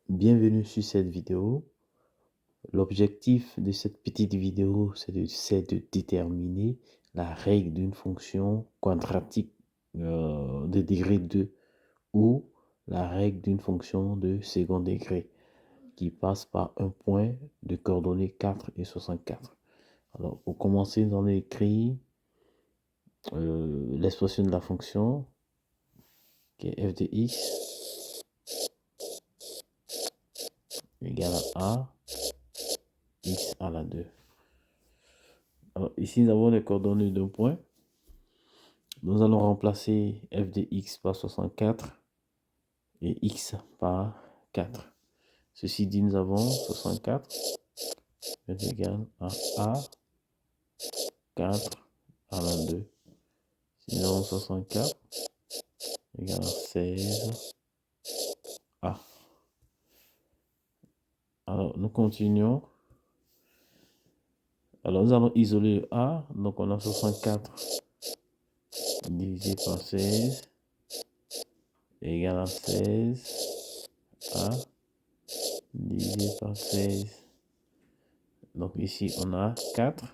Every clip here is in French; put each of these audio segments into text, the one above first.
Bienvenue sur cette vidéo. L'objectif de cette petite vidéo, c'est de déterminer la règle d'une fonction quadratique de degré 2 ou la règle d'une fonction de second degré qui passe par un point de coordonnées 4 et 64. Alors, pour commencer, nous allons écrire l'expression de la fonction qui est f de x égale à x à la 2. Alors, ici, nous avons les coordonnées d'un point. Nous allons remplacer f de x par 64 et x par 4. Ceci dit, nous avons 64 est égal à a 4 à la 2. Si nous avons 64 égale à 16 a. Alors, nous continuons. Alors, nous allons isoler le a. Donc, on a 64 divisé par 16 égale à 16 a divisé par 16. Donc, ici, on a 4.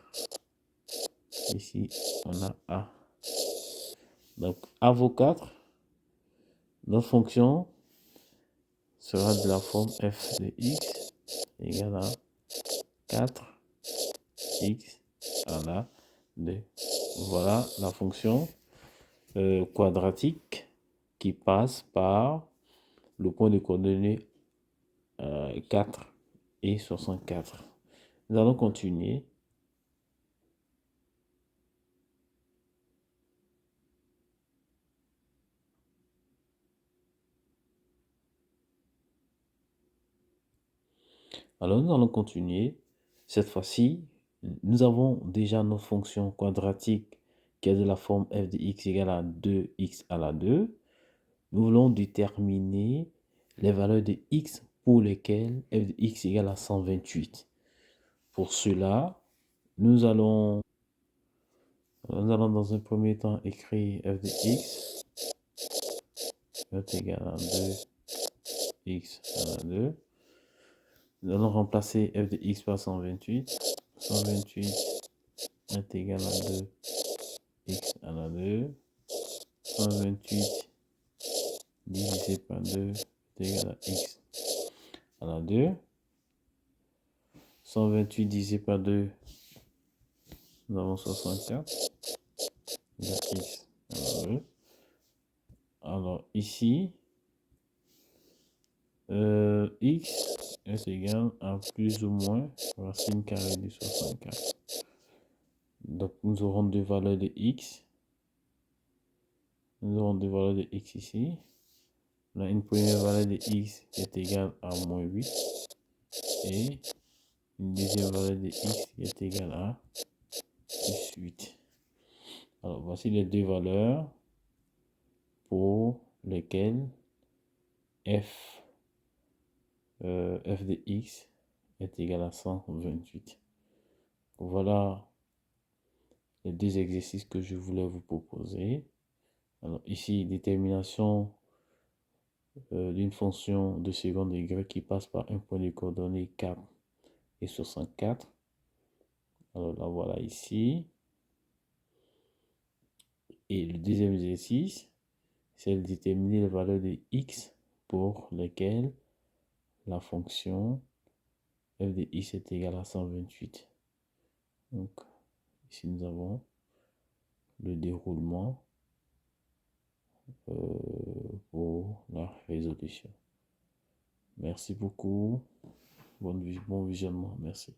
Ici, on a a. Donc, a vaut 4. Notre fonction sera de la forme f de x égale à 4x à la 2. Voilà la fonction quadratique qui passe par le point de coordonnées 4 et 64. Nous allons continuer. Alors, nous allons continuer. Cette fois-ci, nous avons déjà notre fonction quadratique qui est de la forme f de x égale à 2x à la 2. Nous voulons déterminer les valeurs de x pour lesquelles f de x égale à 128. Pour cela, nous allons dans un premier temps écrire f de x est égal à 2x à la 2. Nous allons remplacer f de x par 128. 128 est égal à 2x à la 2. 128 divisé par 2 est égal à x à la 2. 128 divisé par 2, nous avons 64. Égale x à la 2. Alors ici, x est égal à plus ou moins racine carrée de 64. Donc nous aurons deux valeurs de x. Nous aurons deux valeurs de x ici. On a une première valeur de x qui est égale à moins 8 et une deuxième valeur de x qui est égale à plus 8. Alors voici les deux valeurs pour lesquelles f de x est égal à 128. Voilà les deux exercices que je voulais vous proposer. Alors ici, détermination d'une fonction de second degré qui passe par un point de coordonnées 4 et 64. Alors la voilà ici. Et le deuxième exercice, c'est de déterminer les valeurs de x pour lesquelles la fonction f de x est égale à 128. Donc ici nous avons le déroulement pour la résolution. Merci beaucoup. Bon visionnement. Merci.